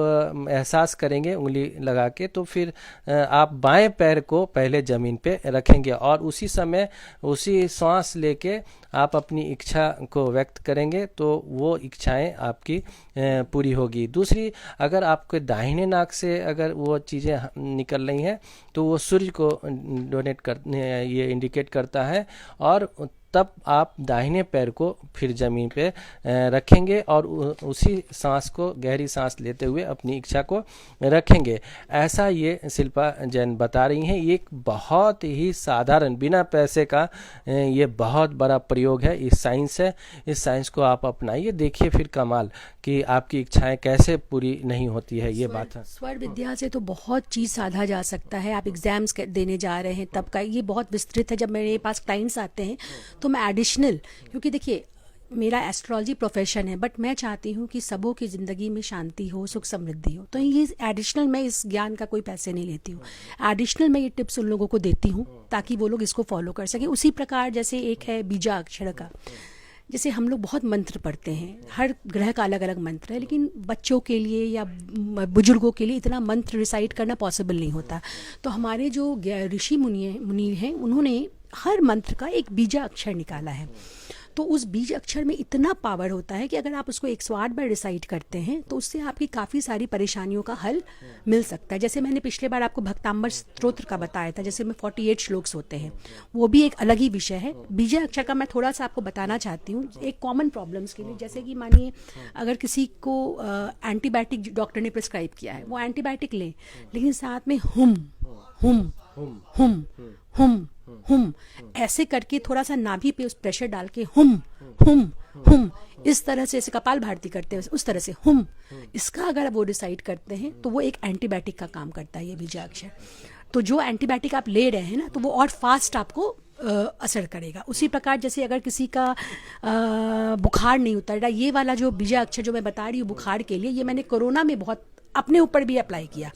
एहसास करेंगे उंगली लगा के, तो फिर आप बाएं पैर को पहले ज़मीन पे रखेंगे और उसी समय उसी सांस लेके आप अपनी इच्छा को व्यक्त करेंगे, तो वो इच्छाएं आपकी पूरी होगी। दूसरी, अगर आपके दाहिने नाक से अगर वो चीज़ें निकल रही हैं तो वो सूर्य को ये इंडिकेट करता है, और तब आप दाहिने पैर को फिर ज़मीन पे रखेंगे और उसी सांस को, गहरी सांस लेते हुए अपनी इच्छा को रखेंगे। ऐसा ये शिल्पा जैन बता रही हैं। ये एक बहुत ही साधारण, बिना पैसे का ये बहुत बड़ा प्रयोग है, इस साइंस है। इस साइंस को आप अपनाइए, देखिए फिर कमाल कि आपकी इच्छाएं कैसे पूरी नहीं होती है। ये बात है।
स्वर विद्या से तो बहुत चीज़ साधा जा सकता है। आप एग्जाम्स देने जा रहे हैं तब का ये बहुत विस्तृत है। जब मेरे पास क्लाइंट्स आते हैं तो मैं एडिशनल, क्योंकि देखिए मेरा एस्ट्रोलॉजी प्रोफेशन है, बट मैं चाहती हूँ कि सबों की ज़िंदगी में शांति हो, सुख समृद्धि हो, तो ये एडिशनल, मैं इस ज्ञान का कोई पैसे नहीं लेती हूँ। एडिशनल मैं ये टिप्स उन लोगों को देती हूँ ताकि वो लोग इसको फॉलो कर सकें। उसी प्रकार जैसे एक है बीजाक्षर का, जैसे हम लोग बहुत मंत्र पढ़ते हैं, हर ग्रह का अलग अलग मंत्र है, लेकिन बच्चों के लिए या बुजुर्गों के लिए इतना मंत्र रिसाइट करना पॉसिबल नहीं होता। तो हमारे जो ऋषि मुनि हैं, उन्होंने हर मंत्र का एक बीजा अक्षर निकाला है। तो उस बीज अक्षर में इतना पावर होता है कि अगर आप उसको 108 बार रिसाइट करते हैं तो उससे आपकी काफ़ी सारी परेशानियों का हल मिल सकता है। जैसे मैंने पिछले बार आपको भक्तांबर स्तोत्र का बताया था, जैसे में 48 श्लोक्स होते हैं, वो भी एक अलग ही विषय है। बीज अक्षर का मैं थोड़ा सा आपको बताना चाहती हूँ एक कॉमन प्रॉब्लम्स के लिए। जैसे कि मानिए अगर किसी को एंटीबायोटिक डॉक्टर ने प्रिस्क्राइब किया है, वो एंटीबायोटिक लें, लेकिन साथ में हुम हुम हुम हुम हुम ऐसे करके थोड़ा सा नाभि पे उस प्रेशर डाल के हुम हुम हुम इस तरह से, जैसे कपाल भारती करते हैं उस तरह से हुम, इसका अगर वो डिसाइड करते हैं तो वो एक एंटीबायोटिक का काम करता है ये बीजाक्षर। तो जो एंटीबायोटिक आप ले रहे हैं ना, तो वो और फास्ट आपको असर करेगा। उसी प्रकार जैसे अगर किसी का बुखार नहीं उतर रहा, ये वाला जो बीजाक्षर जो मैं बता रही हूँ बुखार के लिए, ये मैंने कोरोना में बहुत अपने ऊपर भी अप्लाई किया।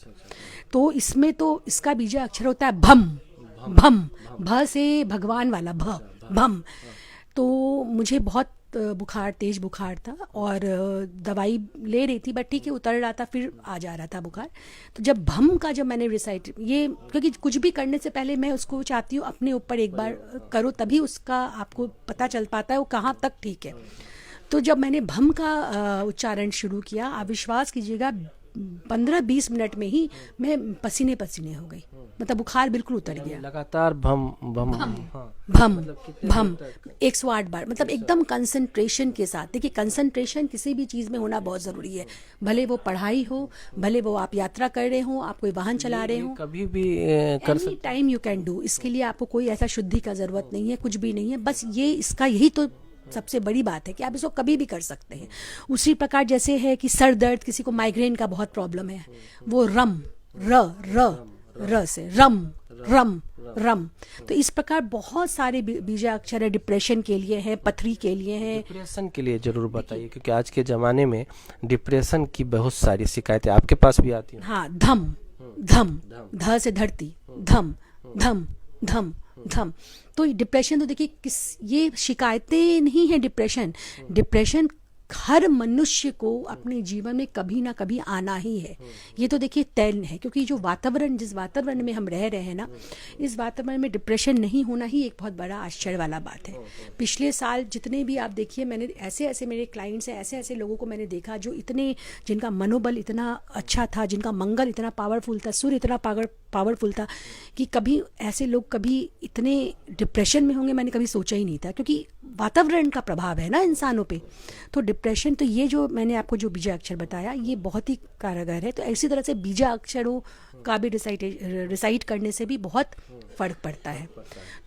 तो इसमें तो इसका बीजा अक्षर होता है भम भम, भ से भगवान वाला भ, भम। तो मुझे बहुत बुखार, तेज बुखार था और दवाई ले रही थी, बट ठीक है उतर रहा था, फिर आ जा रहा था बुखार। तो जब भम का जब मैंने रिसाइट, ये क्योंकि कुछ भी करने से पहले मैं उसको चाहती हूँ अपने ऊपर एक बार करो, तभी उसका आपको पता चल पाता है वो कहाँ तक ठीक है। तो जब मैंने भम का उच्चारण शुरू किया, आप विश्वास कीजिएगा 15-20 मिनट में ही मैं पसीने पसीने हो गई, मतलब बुखार बिल्कुल उतर गया।
लगातार भम भम
भम
हाँ।
भम
मतलब
भम 108 बार, मतलब एकदम कंसंट्रेशन के साथ। देखिए कंसंट्रेशन किसी भी चीज़ में होना बहुत ज़रूरी है, भले वो पढ़ाई हो, भले वो आप यात्रा कर रहे हो, आप कोई वाहन चला रहे हो,
कभी भी कर सकते,
any time you can do. इसके लिए आपको कोई ऐसा शुद्धि का ज़रूरत नहीं है, कुछ भी नहीं है, बस ये इसका यही तो सबसे बड़ी बात है कि आप इसको कभी भी कर सकते हैं। उसी प्रकार जैसे है कि सर दर्द, किसी को माइग्रेन का बहुत प्रॉब्लम है, वो रम र से रम रम रम। तो इस प्रकार बहुत सारे बीजाक्षर है, डिप्रेशन के लिए है, पथरी के लिए है।
डिप्रेशन के लिए जरूर बताइए, क्योंकि आज के ज़माने में डिप्रेशन की बहुत सारी शिकायतें आपके पास भी आती हैं।
हाँ, धम धम, ध से धरती, धम धम धम धम। तो डिप्रेशन तो देखिए ये शिकायतें नहीं है, डिप्रेशन हर मनुष्य को अपने जीवन में कभी ना कभी आना ही है। ये तो देखिए तय है, क्योंकि जो वातावरण, जिस वातावरण में हम रह रहे हैं ना, इस वातावरण में डिप्रेशन नहीं होना ही एक बहुत बड़ा आश्चर्य वाला बात है। पिछले साल जितने भी आप देखिए, मैंने ऐसे मेरे क्लाइंट्स हैं, ऐसे लोगों को मैंने देखा जो जिनका मनोबल इतना अच्छा था, जिनका मंगल इतना पावरफुल था, सूर्य इतना पावरफुल था कि कभी ऐसे लोग कभी इतने डिप्रेशन में होंगे मैंने कभी सोचा ही नहीं था, क्योंकि वातावरण का प्रभाव है ना इंसानों पे। तो डिप्रेशन, तो ये जो मैंने आपको जो बीजा अक्षर बताया ये बहुत ही कारगर है। तो इसी तरह से बीजा अक्षरों का भी रिसाइट करने से भी बहुत फर्क पड़ता है।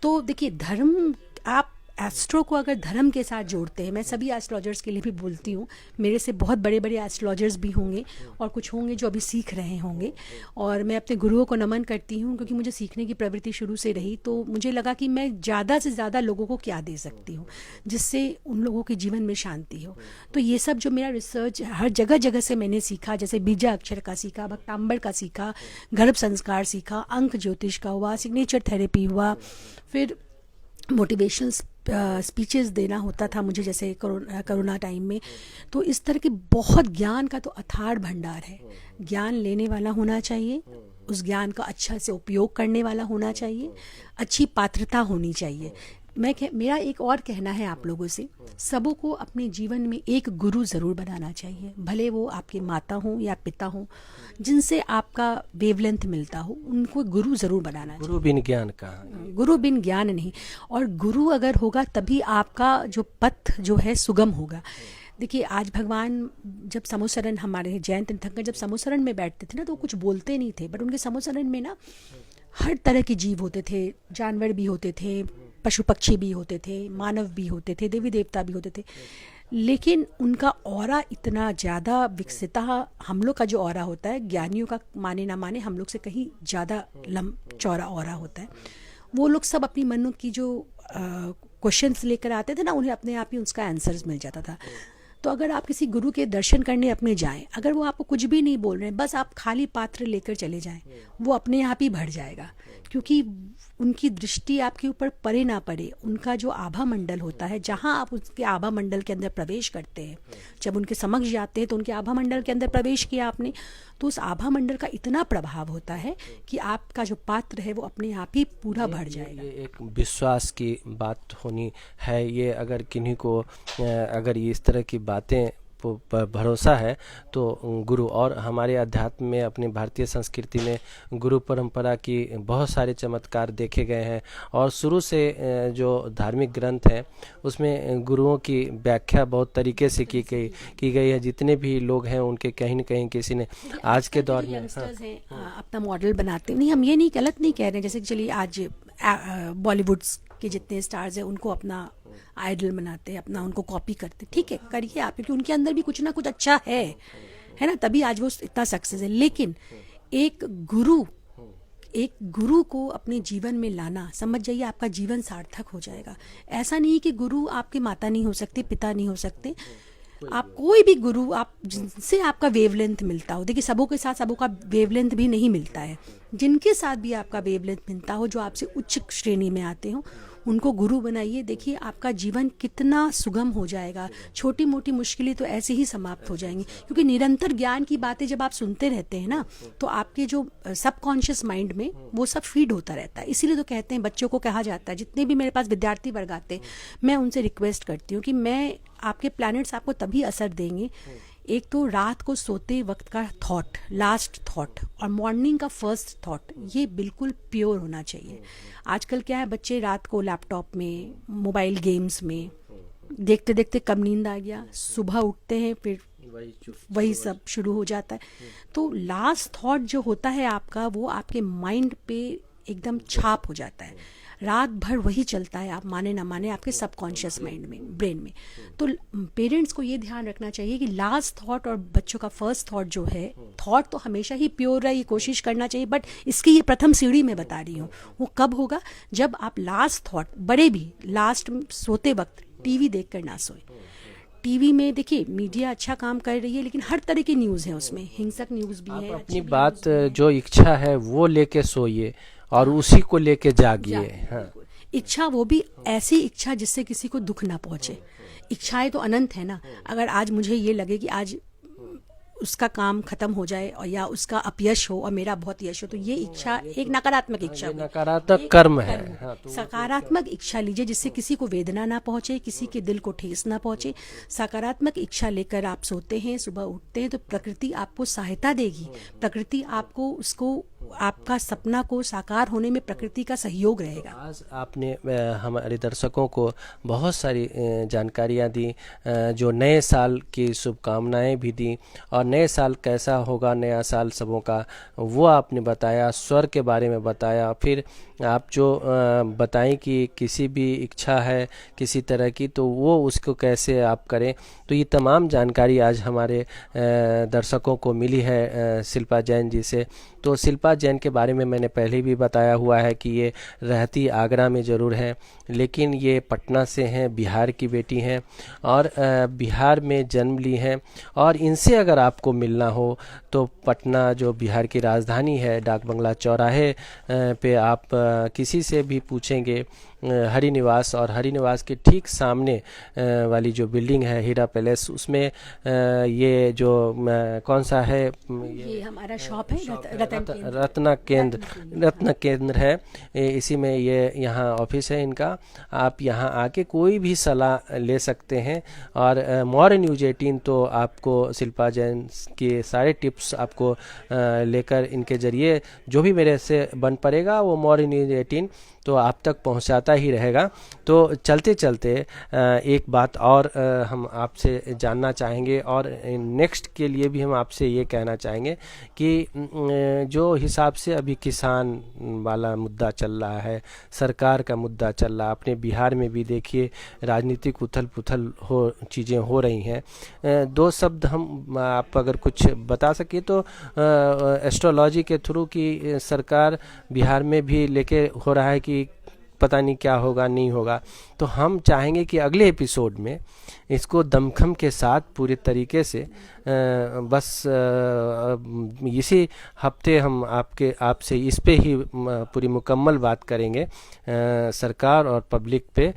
तो देखिए धर्म आप एस्ट्रो को अगर धर्म के साथ जोड़ते हैं, मैं सभी एस्ट्रोलॉजर्स के लिए भी बोलती हूँ, मेरे से बहुत बड़े बड़े एस्ट्रोलॉजर्स भी होंगे और कुछ होंगे जो अभी सीख रहे होंगे, और मैं अपने गुरुओं को नमन करती हूँ क्योंकि मुझे सीखने की प्रवृत्ति शुरू से रही। तो मुझे लगा कि मैं ज़्यादा से ज़्यादा लोगों को क्या दे सकती हूँ जिससे उन लोगों के जीवन में शांति हो। तो ये सब जो मेरा रिसर्च हर जगह जगह से मैंने सीखा, जैसे बीजा अक्षर का सीखा, भक्तांबर का सीखा, गर्भ संस्कार सीखा, अंक ज्योतिष का हुआ, सिग्नेचर थेरेपी हुआ, फिर मोटिवेशनल स्पीचेस देना होता था मुझे, जैसे कोरोना टाइम में। तो इस तरह के बहुत ज्ञान का तो अथाड़ भंडार है। ज्ञान लेने वाला होना चाहिए, उस ज्ञान का अच्छा से उपयोग करने वाला होना चाहिए, अच्छी पात्रता होनी चाहिए। मेरा एक और कहना है आप लोगों से, सबों को अपने जीवन में एक गुरु ज़रूर बनाना चाहिए, भले वो आपके माता हों या पिता हों, जिनसे आपका वेवलेंथ मिलता हो, उनको गुरु ज़रूर बनाना चाहिए।
गुरु बिन ज्ञान कहाँ,
गुरु बिन ज्ञान नहीं। और गुरु अगर होगा तभी आपका जो पथ जो है सुगम होगा। देखिए, आज भगवान जब समोसरण, हमारे जयंत तीर्थंकर जब समोसरण में बैठते थे ना, तो वो कुछ बोलते नहीं थे, बट उनके समोसरण में ना हर तरह के जीव होते थे, जानवर भी होते थे, पशु पक्षी भी होते थे, मानव भी होते थे, देवी देवता भी होते थे, लेकिन उनका ऑरा इतना ज़्यादा विकसित था। हम लोग का जो ऑरा होता है, ज्ञानियों का माने ना माने, हम लोग से कहीं ज़्यादा चौड़ा ऑरा होता है। वो लोग सब अपनी मन की जो क्वेश्चंस लेकर आते थे ना, उन्हें अपने आप ही उसका आंसर्स मिल जाता था। तो अगर आप किसी गुरु के दर्शन करने अपने जाएं, अगर वो आपको कुछ भी नहीं बोल रहे हैं, बस आप खाली पात्र लेकर चले जाएं, वो अपने आप ही भर जाएगा, क्योंकि उनकी दृष्टि आपके ऊपर पड़े ना पड़े, उनका जो आभा मंडल होता है, जहाँ आप उसके आभा मंडल के अंदर प्रवेश करते हैं, जब उनके समक्ष जाते हैं तो उनके आभा मंडल के अंदर प्रवेश किया आपने, तो उस आभा मंडल का इतना प्रभाव होता है कि आपका जो पात्र है वो अपने आप ही पूरा भर जाएगा।
ये एक विश्वास की बात होनी है। ये अगर किन्हीं को अगर इस तरह की बातें पर भरोसा है तो गुरु, और हमारे अध्यात्म में, अपनी भारतीय संस्कृति में गुरु परंपरा की बहुत सारे चमत्कार देखे गए हैं। और शुरू से जो धार्मिक ग्रंथ हैं उसमें गुरुओं की व्याख्या बहुत तरीके से की गई है। जितने भी लोग हैं उनके कहीं न कहीं किसी ने आज के दौर में
अपना मॉडल बनाते नहीं, हम ये नहीं गलत नहीं कह रहे हैं, जैसे चलिए आज बॉलीवुड के जितने स्टार्स हैं उनको अपना आइडल बनाते हैं, अपना उनको कॉपी करते, ठीक है, करिए आप, क्योंकि उनके अंदर भी कुछ ना कुछ अच्छा है ना, तभी आज वो इतना सक्सेस है। लेकिन एक गुरु को अपने जीवन में लाना, समझ जाइए आपका जीवन सार्थक हो जाएगा। ऐसा नहीं कि गुरु आपके माता नहीं हो सकते, पिता नहीं हो सकते, आप कोई भी गुरु, आप जिनसे आपका वेवलेंथ मिलता हो। देखिए, सबों के साथ सबों का वेवलेंथ भी नहीं मिलता है, जिनके साथ भी आपका वेवलेंथ मिलता हो, जो आपसे उच्च श्रेणी में आते हो, उनको गुरु बनाइए। देखिए आपका जीवन कितना सुगम हो जाएगा, छोटी मोटी मुश्किलें तो ऐसे ही समाप्त हो जाएंगी, क्योंकि निरंतर ज्ञान की बातें जब आप सुनते रहते हैं ना, तो आपके जो सबकॉन्शियस माइंड में वो सब फीड होता रहता है। इसीलिए तो कहते हैं, बच्चों को कहा जाता है, जितने भी मेरे पास विद्यार्थी वर्ग आते हैं, मैं उनसे रिक्वेस्ट करती हूँ कि मैं आपके प्लैनेट्स आपको तभी असर देंगे, एक तो रात को सोते वक्त का थॉट, लास्ट थॉट, और मॉर्निंग का फर्स्ट थॉट, ये बिल्कुल प्योर होना चाहिए। आजकल क्या है, बच्चे रात को लैपटॉप में, मोबाइल गेम्स में देखते देखते कब नींद आ गया, सुबह उठते हैं फिर वही सब शुरू हो जाता है। तो लास्ट थॉट जो होता है आपका, वो आपके माइंड पे एकदम छाप हो जाता है, रात भर वही चलता है, आप माने ना माने, आपके सबकॉन्शियस माइंड में, ब्रेन में। तो पेरेंट्स को ये ध्यान रखना चाहिए कि लास्ट थॉट और बच्चों का फर्स्ट थॉट जो है, थॉट तो हमेशा ही प्योर रहे, ये कोशिश करना चाहिए, बट इसकी ये प्रथम सीढ़ी मैं बता रही हूँ, वो कब होगा, जब आप लास्ट थॉट, बड़े भी लास्ट सोते वक्त टीवी देख कर ना सोए। टीवी में देखिए मीडिया अच्छा काम कर रही है, लेकिन हर तरह की न्यूज़ है उसमें, हिंसक न्यूज़ भी है।
अपनी बात जो इच्छा है वो लेके सोइए और उसी को लेके जागिए। हाँ।
इच्छा वो भी ऐसी इच्छा जिससे किसी को दुख ना पहुंचे। इच्छाएं तो अनंत है ना। अगर आज मुझे ये लगे कि आज उसका काम खत्म हो जाए और या उसका अपयश हो और मेरा बहुत यश हो, तो ये इच्छा एक नकारात्मक इच्छा,
नकारात्मक कर्म है। हाँ, तो
सकारात्मक इच्छा लीजिए जिससे किसी को वेदना ना पहुंचे, किसी के दिल को ठेस ना पहुंचे। सकारात्मक इच्छा लेकर आप सोते हैं, सुबह उठते हैं, तो प्रकृति आपको सहायता देगी, प्रकृति आपको उसको आपका सपना को साकार होने में प्रकृति का सहयोग रहेगा।
आज आपने हमारे दर्शकों को बहुत सारी जानकारियाँ दी, जो नए साल की शुभकामनाएं भी दी, और नए साल कैसा होगा, नया साल सबों का, वो आपने बताया, स्वर के बारे में बताया। फिर आप जो बताएं कि किसी भी इच्छा है किसी तरह की तो वो उसको कैसे आप करें, तो ये तमाम जानकारी आज हमारे दर्शकों को मिली है शिल्पा जैन जी से। तो शिल्पा जैन के बारे में मैंने पहले भी बताया हुआ है कि ये रहती आगरा में ज़रूर है, लेकिन ये पटना से हैं, बिहार की बेटी हैं और बिहार में जन्म ली हैं। और इनसे अगर आपको मिलना हो तो पटना जो बिहार की राजधानी है, डाक बंगला चौराहे पे आप किसी से भी पूछेंगे हरि निवास, और हरि निवास के ठीक सामने वाली जो बिल्डिंग है हीरा पैलेस, उसमें ये जो कौन सा है,
ये हमारा शॉप है
रत्न केंद्र है। इसी में ये यहाँ ऑफिस है इनका। आप यहाँ आके कोई भी सलाह ले सकते हैं। और मौर्य न्यूज़ 18 तो आपको शिल्पा जैन के सारे टिप्स आपको लेकर इनके ज़रिए जो भी मेरे से बन पड़ेगा वो मौर्य न्यूज़ 18 तो आप तक पहुंचाता ही रहेगा। तो चलते चलते एक बात और हम आपसे जानना चाहेंगे, और नेक्स्ट के लिए भी हम आपसे ये कहना चाहेंगे कि जो हिसाब से अभी किसान वाला मुद्दा चल रहा है, सरकार का मुद्दा चल रहा है, अपने बिहार में भी देखिए राजनीतिक उथल पुथल चीज़ें हो रही हैं। दो शब्द हम आप अगर कुछ बता सके तो एस्ट्रोलॉजी के थ्रू की सरकार बिहार में भी लेके हो रहा है कि पता नहीं क्या होगा नहीं होगा, तो हम चाहेंगे कि अगले एपिसोड में इसको दमखम के साथ पूरे तरीके से बस इसी हफ्ते हम आपसे इस पे ही पूरी मुकम्मल बात करेंगे, सरकार और पब्लिक पे,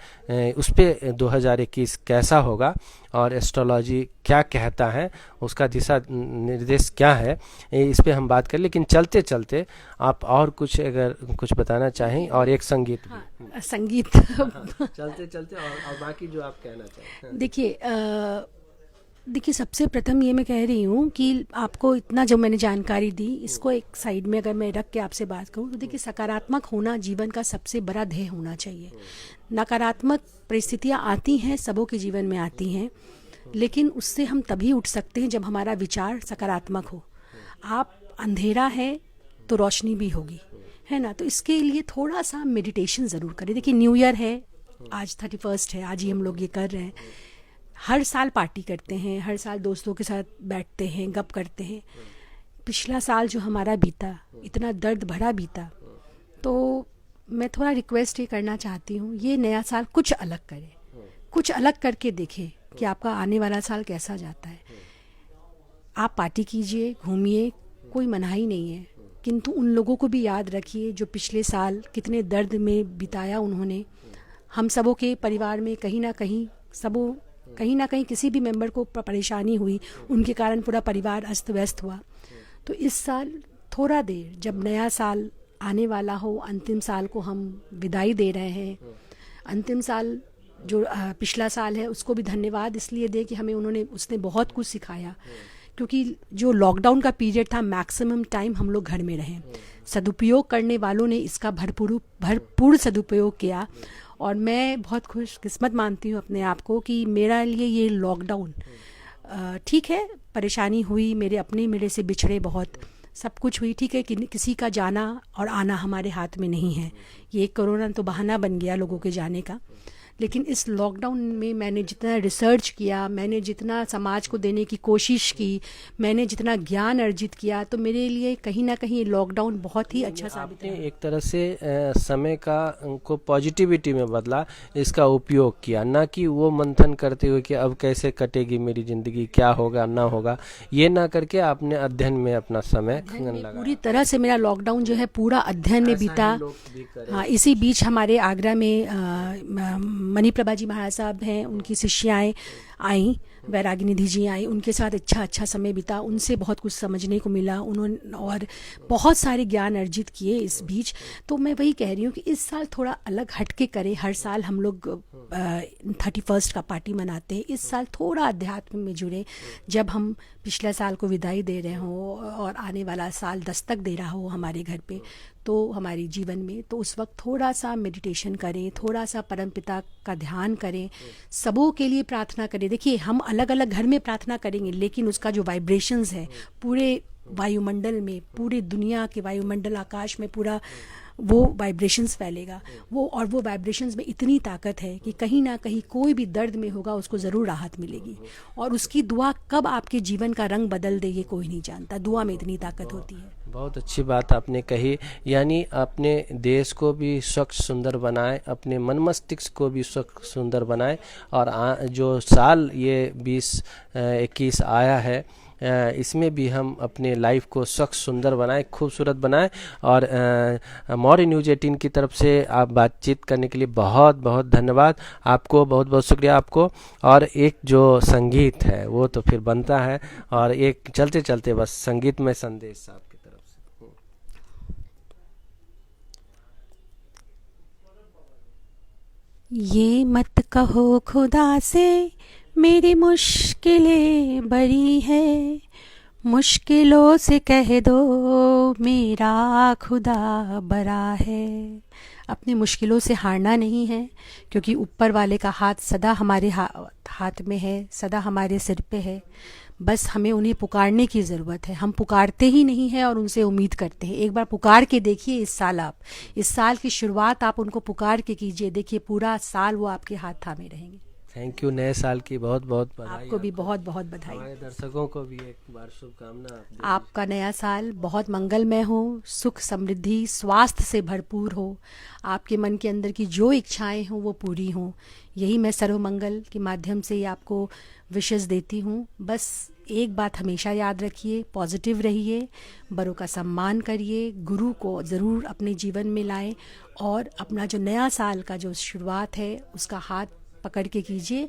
उस पे 2021 कैसा होगा और एस्ट्रोलॉजी क्या कहता है, उसका दिशा निर्देश क्या है, इस पे हम बात करें। लेकिन चलते चलते आप और कुछ अगर कुछ बताना चाहें, और एक संगीत भी।
हाँ, संगीत
चलते चलते और बाकी जो आप कहना चाहें।
देखिए सबसे प्रथम ये मैं कह रही हूँ कि आपको इतना जो मैंने जानकारी दी, इसको एक साइड में अगर मैं रख के आपसे बात करूँ तो देखिए सकारात्मक होना जीवन का सबसे बड़ा ध्येय होना चाहिए। नकारात्मक परिस्थितियाँ आती हैं, सबों के जीवन में आती हैं, लेकिन उससे हम तभी उठ सकते हैं जब हमारा विचार सकारात्मक हो। आप अंधेरा है तो रोशनी भी होगी, है ना। तो इसके लिए थोड़ा सा मेडिटेशन ज़रूर करें। देखिए न्यू ईयर है, आज 31 है, आज ही हम लोग ये कर रहे हैं। हर साल पार्टी करते हैं, हर साल दोस्तों के साथ बैठते हैं, गप करते हैं। पिछला साल जो हमारा बीता, इतना दर्द भरा बीता, तो मैं थोड़ा रिक्वेस्ट ये करना चाहती हूँ, ये नया साल कुछ अलग करें, कुछ अलग करके देखें कि आपका आने वाला साल कैसा जाता है। आप पार्टी कीजिए, घूमिए, कोई मनाही नहीं है, किंतु उन लोगों को भी याद रखिए जो पिछले साल कितने दर्द में बिताया उन्होंने। हम सबों के परिवार में कहीं ना कहीं किसी भी मेंबर को परेशानी हुई, उनके कारण पूरा परिवार अस्त व्यस्त हुआ। तो इस साल थोड़ा देर, जब नया साल आने वाला हो, अंतिम साल को हम विदाई दे रहे हैं, अंतिम साल जो पिछला साल है उसको भी धन्यवाद इसलिए दें कि हमें उसने बहुत कुछ सिखाया, क्योंकि जो लॉकडाउन का पीरियड था, मैक्सिमम टाइम हम लोग घर में रहे। सदुपयोग करने वालों ने इसका भरपूर सदुपयोग किया, और मैं बहुत खुशकिस्मत मानती हूँ अपने आप को कि मेरा लिए ये लॉकडाउन ठीक है, परेशानी हुई, मेरे से बिछड़े बहुत सब कुछ हुई, ठीक है, कि किसी का जाना और आना हमारे हाथ में नहीं है। ये कोरोना तो बहाना बन गया लोगों के जाने का, लेकिन इस लॉकडाउन में मैंने जितना रिसर्च किया, मैंने जितना समाज को देने की कोशिश की, मैंने जितना ज्ञान अर्जित किया, तो मेरे लिए कहीं ना कहीं लॉकडाउन बहुत ही अच्छा साबित है।
एक तरह से समय को पॉजिटिविटी में बदला, इसका उपयोग किया, ना कि वो मंथन करते हुए कि अब कैसे कटेगी मेरी ज़िंदगी, क्या होगा ना होगा, ये ना करके आपने अध्ययन में अपना समय लगा।
पूरी तरह से मेरा लॉकडाउन जो है पूरा अध्ययन में बीता। हाँ, इसी बीच हमारे आगरा में मणिप्रभा जी महाराज साहब हैं, उनकी शिष्याएँ आईं, वैरागी निधि जी आई, उनके साथ अच्छा समय बीता, उनसे बहुत कुछ समझने को मिला, उन्होंने और बहुत सारे ज्ञान अर्जित किए इस बीच। तो मैं वही कह रही हूँ कि इस साल थोड़ा अलग हटके करें। हर साल हम लोग 31 का पार्टी मनाते हैं, इस साल थोड़ा अध्यात्म में जुड़े। जब हम पिछले साल को विदाई दे रहे हों और आने वाला साल दस्तक दे रहा हो हमारे घर पे, तो हमारे जीवन में, तो उस वक्त थोड़ा सा मेडिटेशन करें, थोड़ा सा परमपिता का ध्यान करें, सबों के लिए प्रार्थना करें। देखिए, हम अलग अलग घर में प्रार्थना करेंगे, लेकिन उसका जो वाइब्रेशंस है पूरे वायुमंडल में, पूरे दुनिया के वायुमंडल, आकाश में पूरा वो वाइब्रेशंस फैलेगा। वो वाइब्रेशंस में इतनी ताकत है कि कहीं ना कहीं कोई भी दर्द में होगा उसको ज़रूर राहत मिलेगी। और उसकी दुआ कब आपके जीवन का रंग बदल दे ये कोई नहीं जानता। दुआ में इतनी ताकत होती है।
बहुत अच्छी बात आपने कही। यानी अपने देश को भी स्वच्छ सुंदर बनाए, अपने मन मस्तिष्क को भी स्वच्छ सुंदर बनाए, और जो साल ये 2021 आया है इसमें भी हम अपने लाइफ को स्वच्छ सुंदर बनाएं, खूबसूरत बनाएं। और मौर्य न्यूज़ 18 की तरफ से आप बातचीत करने के लिए बहुत बहुत धन्यवाद आपको, बहुत बहुत शुक्रिया आपको। और एक जो संगीत है वो तो फिर बनता है, और एक चलते चलते बस संगीत में संदेश आपकी तरफ से।
ये मत कहो खुदा से मेरी मुश्किलें बड़ी है, मुश्किलों से कह दो मेरा खुदा बड़ा है। अपनी मुश्किलों से हारना नहीं है, क्योंकि ऊपर वाले का हाथ सदा हमारे हाथ में है, सदा हमारे सिर पे है। बस हमें उन्हें पुकारने की ज़रूरत है। हम पुकारते ही नहीं हैं और उनसे उम्मीद करते हैं। एक बार पुकार के देखिए। इस साल की शुरुआत आप उनको पुकार के कीजिए, देखिए पूरा साल वो आपके हाथ थामे रहेंगे।
Thank you. नए साल की बहुत बहुत बधाई।
आपको भी बहुत बहुत बधाई।
हमारे दर्शकों को भी एक बार शुभकामना।
आपका नया साल बहुत मंगलमय हो, सुख समृद्धि स्वास्थ्य से भरपूर हो, आपके मन के अंदर की जो इच्छाएं हों वो पूरी हों। यही मैं सर्वमंगल के माध्यम से आपको विशेष देती हूँ। बस एक बात हमेशा याद रखिए, पॉजिटिव रहिए, बड़ों का सम्मान करिए, गुरु को ज़रूर अपने जीवन में लाएं, और अपना जो नया साल का जो शुरुआत है उसका हाथ पकड़ के कीजिए।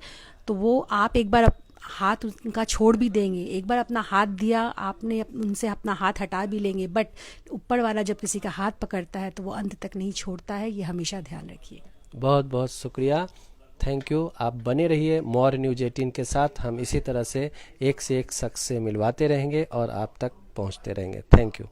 तो वो आप एक बार हाथ उनका छोड़ भी देंगे, एक बार अपना हाथ दिया आपने, उनसे अपना हाथ हटा भी लेंगे, बट ऊपर वाला जब किसी का हाथ पकड़ता है तो वो अंत तक नहीं छोड़ता है। ये हमेशा ध्यान रखिएगा।
बहुत बहुत शुक्रिया, थैंक यू। आप बने रहिए मौर्य न्यूज़ 18 के साथ। हम इसी तरह से एक शख्स से मिलवाते रहेंगे और आप तक पहुंचते रहेंगे। Thank you.